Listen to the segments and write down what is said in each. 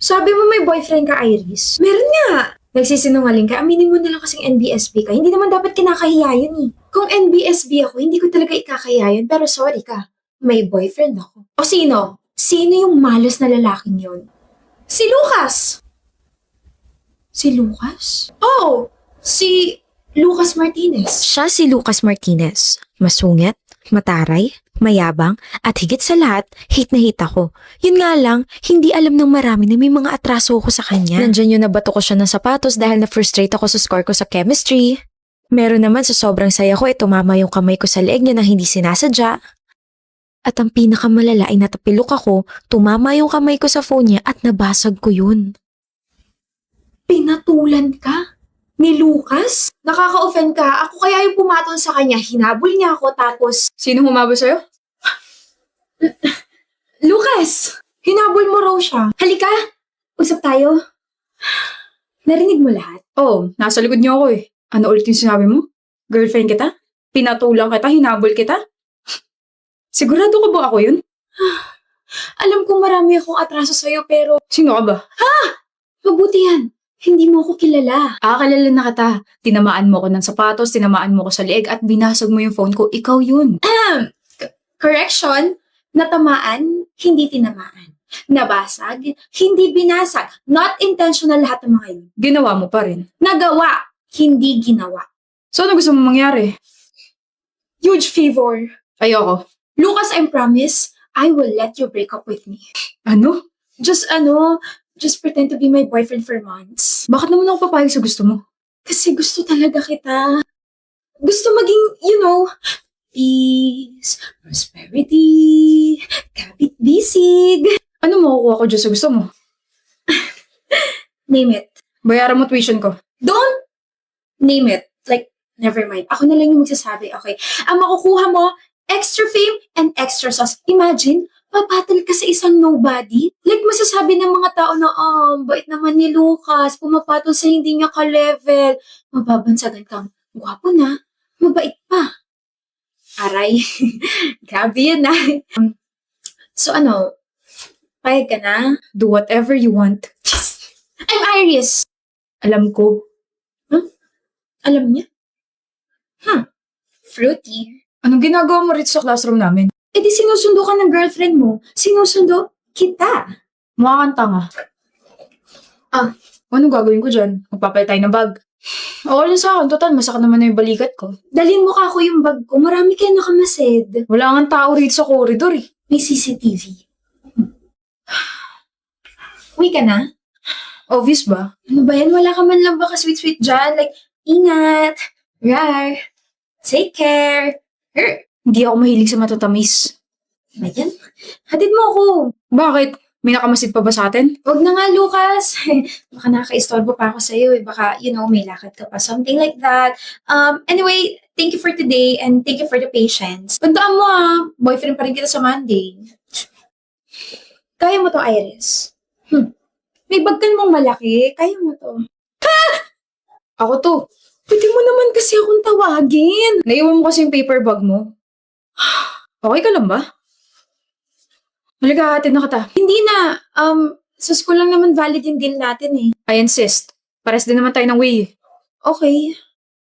Sabi mo may boyfriend ka, Iris? Meron nga. Nagsisinungaling ka. Aminin mo na lang kasing NBSB ka. Hindi naman dapat kinakahiya yun eh. Kung NBSB ako, hindi ko talaga ikakahiya yun. Pero sorry ka, may boyfriend ako. O sino? Sino yung malas na lalaking yun? Si Lucas! Si Lucas? Oh! Si Lucas Martinez. Siya si Lucas Martinez. Masungit, mataray, mayabang, at higit sa lahat, hate na hate ako. Yun nga lang, hindi alam ng marami na may mga atraso ako sa kanya. Nandyan yun nabato ko siya ng sapatos dahil na-frustrate ako sa score ko sa chemistry. Meron naman sa sobrang saya ko, tumama yung kamay ko sa leeg niya nang hindi sinasadya. At ang pinakamalala ay natapilok ako, tumama yung kamay ko sa phone niya at nabasag ko yun. Pinatulan ka? Ni Lucas? Nakaka-offend ka. Ako kaya yung pumatol sa kanya. Hinabol niya ako tapos... Sino humabol sa'yo? Lucas! Hinabol mo raw siya. Halika! Usap tayo. Narinig mo lahat? Oo, nasa likod niyo ako eh. Ano ulit yung sinabi mo? Girlfriend kita? Pinatulang kita? Hinabol kita? Sigurado ka ba ako yun? Alam kong marami akong atraso sa'yo pero... Sino ka ba? Mabuti yan. Hindi mo ako kilala. Kilala na kita. Tinamaan mo ko ng sapatos, tinamaan mo ko sa leeg at binasag mo yung phone ko. Ikaw yun. Correction, natamaan, hindi tinamaan. Nabasag, hindi binasag. Not intentional lahat ng mga yun. Ginawa mo pa rin. Nagawa, hindi ginawa. So ano gusto mo mangyari? Huge favor. Ayoko. Lucas, I promise, I will let you break up with me. Ano? Just pretend to be my boyfriend for months. Bakit naman ako papayag sa gusto mo? Kasi gusto talaga kita. Gusto maging, peace, prosperity, kapit-bisig. Ano makukuha ko dyan sa gusto mo? Name it. Bayaran mo tuition ko. Don't name it. Like, never mind. Ako na lang yung magsasabi, okay? Ang makukuha mo, extra fame and extra sauce. Imagine, papatal ka sa isang nobody. Like, masasabi ng mga tao na, bait naman ni Lucas, pumapatol sa hindi niya ka-level. Mababansagan kang, gwapo na, mabait pa. Aray, grabe yun na. So payag ka na? Do whatever you want. I'm Iris. Alam ko. Alam niya? Fruity. Anong ginagawa mo rito sa classroom namin? Eh di sinusundo ka ng girlfriend mo. Sinusundo kita. Mukhakanta nga. Anong gagawin ko dyan? Magpapalit tayo ng bag. Okay lang sa akin. Total, masakit naman na yung balikat ko. Dalhin mo ka ako yung bag ko. Marami kayo nakamasid. Wala nga tao rito sa corridor eh. May CCTV. Uwi ka na? Obvious ba? Ano ba yan? Wala ka man lang baka sweet-sweet dyan. Like, ingat. Rar. Take care. Hindi ako mahilig sa matatamis. Ayan. Hatid mo ako. Bakit? May nakamasid pa ba sa atin? Wag na nga, Lucas. Baka nakaka-istorbo pa ako sa'yo. Baka, may lakad ka pa. Something like that. Anyway, thank you for today and thank you for the patience. Tandaan mo boyfriend pa rin kita sa Monday. Kaya mo to, Iris. May bag ka namang malaki. Kaya mo to. Ako to. Pwede mo naman kasi akong tawagin. Naiwan mo kasi yung paper bag mo. Okay ka lang ba? Halika, hatid na kita. Hindi na. Sa school lang naman valid yung deal natin eh. I insist. Pares din naman tayo ng way. Okay.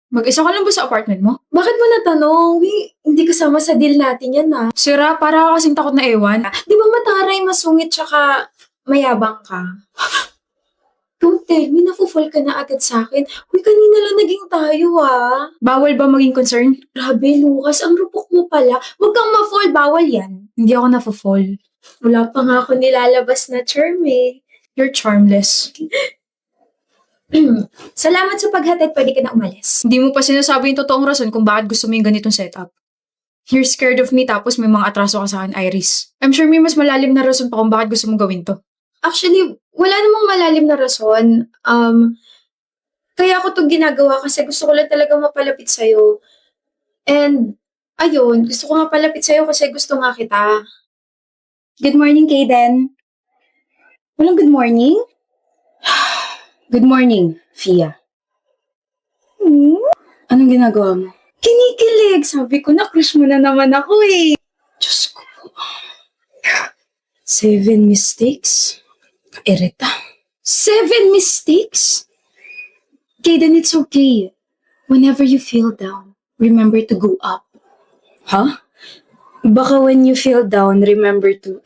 Mag-isa ka lang ba sa apartment mo? Bakit mo natanong? Hindi kasama sa deal natin yan Sira, para ka kasing takot na ewan. Di ba mataray, masungit, tsaka mayabang ka? Don't tell me, nafu-fall ka na agad sa akin. Uy, kanina lang naging tayo Bawal ba maging concern? Grabe, Lucas, ang rupok mo pala. Huwag kang ma-fall, bawal yan. Hindi ako na-fall. Wala pa nga ako nilalabas na charm eh. You're charmless. Salamat sa paghatid, pwede ka na umalis. Hindi mo pa sinasabi yung totoong rason kung bakit gusto mo yung ganitong setup. You're scared of me tapos may mga atraso ka sa akin, Iris. I'm sure may mas malalim na rason pa kung bakit gusto mong gawin to. Actually, wala namang malalim na rason. Kaya ako to ginagawa kasi gusto ko lang talaga mapalapit sa'yo. And, ayun, gusto ko mapalapit sa'yo kasi gusto nga kita. Good morning, Kaden. Walang good morning? Good morning, Fia. Anong ginagawa mo? Kinikilig. Sabi ko na, crush mo na naman ako eh. Diyos ko. 7 mistakes? Kairita. 7 mistakes? Kaden, it's okay. Whenever you feel down, remember to go up. Huh? Baka when you feel down, remember to...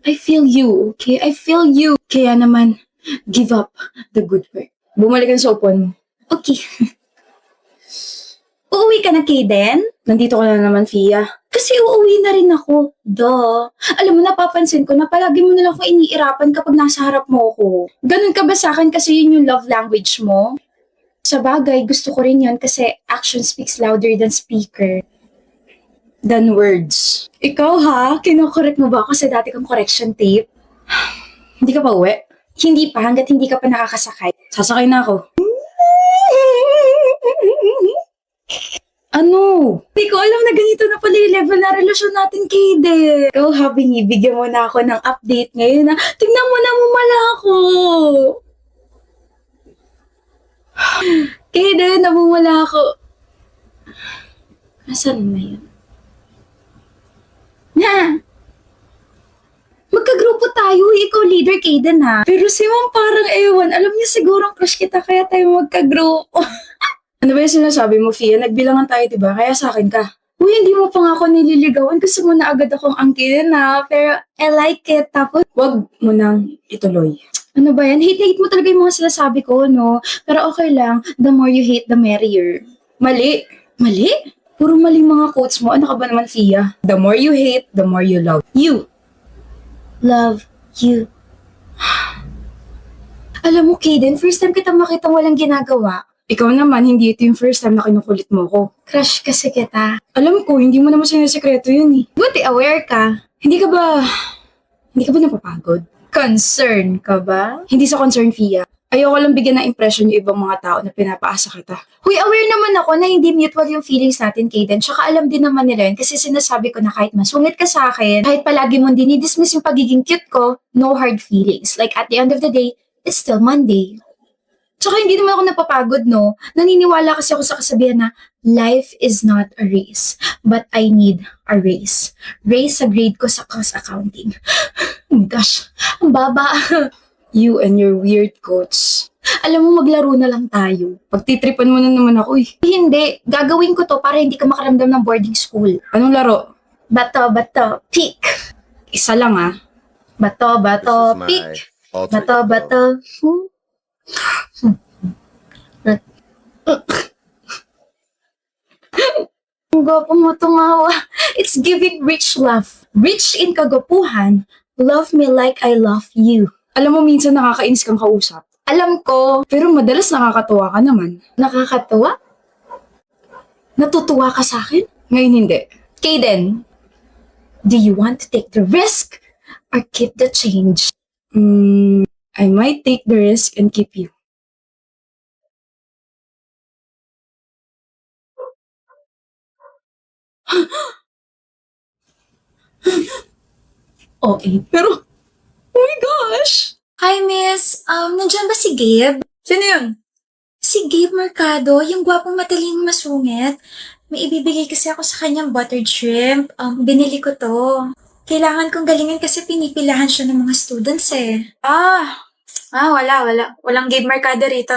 I feel you, okay? I feel you. Kaya naman, give up the good work. Bumalik ka sa upuan mo. Okay. Uuwi ka na, Kaden? Nandito ka na naman, Fia. Kasi uuwi na rin ako. Duh. Alam mo, napapansin ko na palagi mo na lang ako iniirapan kapag nasa harap mo ako. Ganun ka ba sa akin kasi yun yung love language mo? Sa bagay, gusto ko rin yun kasi action speaks louder than speaker. Than words. Ikaw ha? Kinokorek mo ba ako sa dati kong correction tape? Hindi ka pa uwi? Hindi pa, hanggat hindi ka pa nakakasakay. Sasakay na ako. Ano? Hindi ko alam na ganito na pala yung level na relasyon natin, Kaden. Ikaw ha, binibigyan mo na ako ng update ngayon na tignan mo na mumala ako. Kaden, namumula ako. Nasaan na yun? Na! Magkagrupo tayo, ikaw leader, Kaden ha. Pero si Mom parang ewan, alam niya sigurong crush kita kaya tayo magkagrupo. Ano ba yung sinasabi mo, Fia? Nagbilangan tayo, diba? Kaya sa akin ka. Uy, hindi mo pa nga ako nililigawan. Gusto mo na agad akong angkinin na. Pero I like it. Tapos, Huwag mo nang ituloy. ano ba yan? Hate mo talaga yung mga sinasabi ko, no? Pero okay lang. The more you hate, the merrier. Mali. Mali? Puro mali mga quotes mo. Ano ka ba naman, Fia? The more you hate, the more you love. You. Love you. Alam mo, Kaden, first time kita makita walang ginagawa. Ikaw naman, hindi ito yung first time na kinukulit mo ko. Crush kasi kita. Alam ko, hindi mo naman sinasekreto yun eh. Buti aware ka. Hindi ka ba napapagod? Concern ka ba? Hindi sa concern, Fia. Ayoko lang bigyan ng impression yung ibang mga tao na pinapaasa kita. Huy, aware naman ako na hindi mutual yung feelings natin, Kaden. Tsaka alam din naman nila yun kasi sinasabi ko na kahit masungit ka sa akin, kahit palagi mong dinidismiss yung pagiging cute ko, no hard feelings. Like at the end of the day, it's still Monday. Tsaka hindi naman ako napapagod, no? Naniniwala kasi ako sa kasabihan na life is not a race, but I need a race. Race sa grade ko sa cost accounting. Oh my gosh, ang baba. You and your weird quotes. Alam mo, maglaro na lang tayo. Pagtitripan mo na naman ako eh. Hindi, gagawin ko to para hindi ka makaramdam ng boarding school. Anong laro? Bato, pick. Isa lang ah. Bato, This is my pick. alter ego. Bato. Ang gwapo mo tumawa. It's giving rich love. Rich in kagwapuhan. Love me like I love you. Alam mo, minsan nakakainis kang kausap. Alam ko, Pero madalas nakakatuwa ka naman. nakakatuwa. Natutuwa ka sa akin? Ngayon hindi. Kaden, do you want to take the risk or keep the change? I might take the risk and keep you. Okay. Pero, oh my gosh! Hi, miss. Nandiyan ba si Gabe? Sino yun? Si Gabe Mercado, yung gwapong mataling masungit. May ibibigay kasi ako sa kanyang buttered shrimp. Binili ko to. Kailangan kong galingan kasi pinipilahan siya ng mga students eh. Wala. Walang Gabe Mercado rito.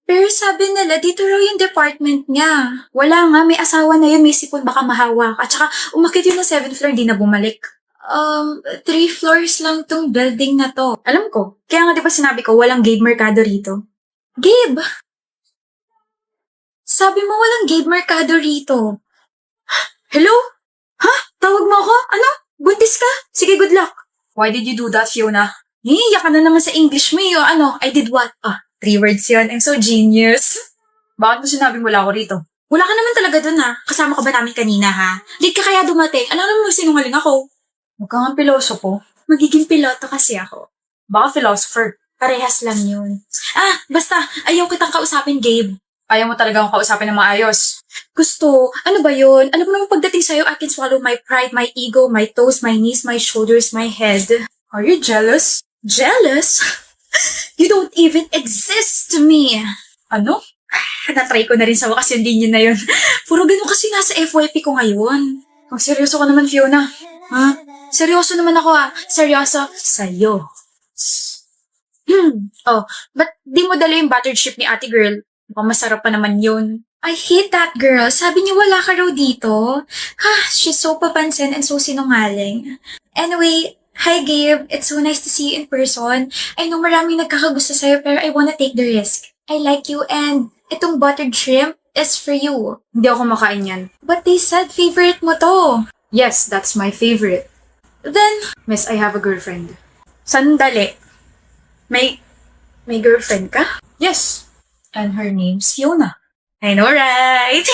Pero sabi nila, dito raw yung department niya. Wala nga, may asawa na yun, may sipon, baka mahawa ka. At saka, umakit yun ng 7th floor, di na bumalik. 3 floors lang tong building na to. Alam ko. Kaya nga di ba sinabi ko, walang Gabe Mercado rito. Gabe! Sabi mo walang Gabe Mercado rito. Hello? Ha? Tawag mo ako? Ano? Buntis ka? Sige, good luck. Why did you do that, Fiona? Iiyak ka na naman sa English mo yun. Ano? I did what? 3 words yun. I'm so genius. Bakit mo sinabing wala ako rito? Wala ka naman talaga dun ha. Kasama ka ba namin kanina ha? Late ka kaya dumating. Alam naman mo sinungaling ako. Huwag kang pilosopo. Magiging piloto kasi ako. Baka philosopher. Parehas lang yun. Basta, ayaw kitang kausapin, Gabe. Ayaw mo talaga akong kausapin ng maayos. Gusto, ano ba yun? Alam mo naman pagdating sa'yo, I can swallow my pride, my ego, my toes, my knees, my shoulders, my head. Are you jealous? Jealous? You don't even exist to me. Ano? Na-try ko na rin sa wakas yung linya na yun. Puro ganun kasi nasa FYP ko ngayon. Ang seryoso ka naman, Fiona. Ha? Seryoso naman ako Seryoso sa'yo. Oh, ba't di mo dala yung buttered shrimp ni ate girl? Mukhang masarap pa naman yun. I hate that girl. Sabi niyo wala ka raw dito. Ha, she's so papansin and so sinungaling. Anyway, hi Gabe. It's so nice to see you in person. I know maraming nagkakagusto sa'yo pero I wanna take the risk. I like you and itong buttered shrimp is for you. Hindi ako makain yan. But they said favorite mo to. Yes, that's my favorite. Then, Miss, I have a girlfriend. sandali. May girlfriend ka? Yes. And her name's Fiona. I know, right?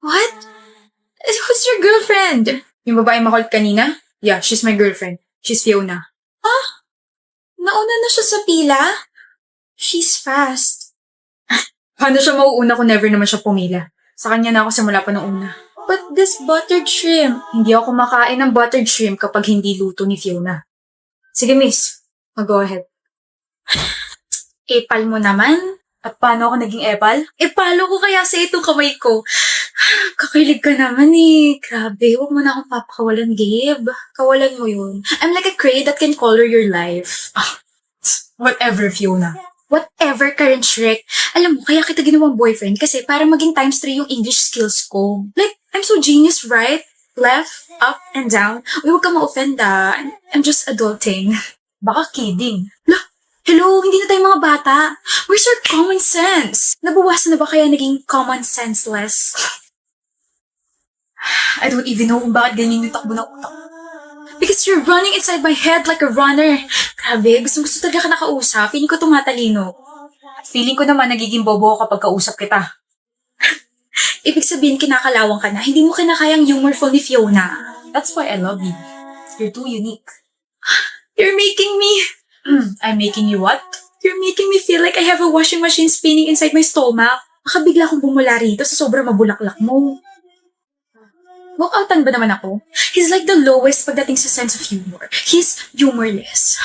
What? Who's your girlfriend? Yung babae makulit kanina? Yeah, she's my girlfriend. She's Fiona. Nauna na siya sa pila? She's fast. Paano siya mauuna kung never naman siya pumila? Sa kanya na ako simula pa nung una. But this buttered shrimp. Hindi ako kumakain ng buttered shrimp kapag hindi luto ni Fiona. Sige, miss. Mag-go ahead. Epal mo naman. At paano ako naging epal? Epalo ko kaya sa itong kamay ko. Kakilig ka naman eh. Grabe, huwag mo na akong papakawalan, Gabe. Kawalan mo yun. I'm like a cray that can color your life. Whatever, Fiona. Whatever, Karen Shrek. Alam mo, kaya kita ginawang boyfriend kasi para maging times 3 yung English skills ko. Like, I'm so genius, right? Left, up, and down. Uy, huwag ka ma-offend ah. I'm just adulting. Baka kidding. Hello, hindi na tayo mga bata. Where's your common sense? Nabawasan na ba kaya naging common senseless? I don't even know kung bakit ganyan yung takbo ng utak. Because you're running inside my head like a runner. Grabe, gusto talaga ka nakausap. Feeling ko tumatalino. Feeling ko naman nagiging bobo ako kapag kausap kita. Ibig sabihin, kinakalawang ka na. Hindi mo kinakayang humorful ni Fiona. That's why I love you. You're too unique. You're making me... I'm making you what? You're making me feel like I have a washing machine spinning inside my stomach. Baka bigla akong bumula rito sa sobrang mabulaklak mo. Walkoutan ba naman ako? He's like the lowest pagdating sa sense of humor. He's humorless.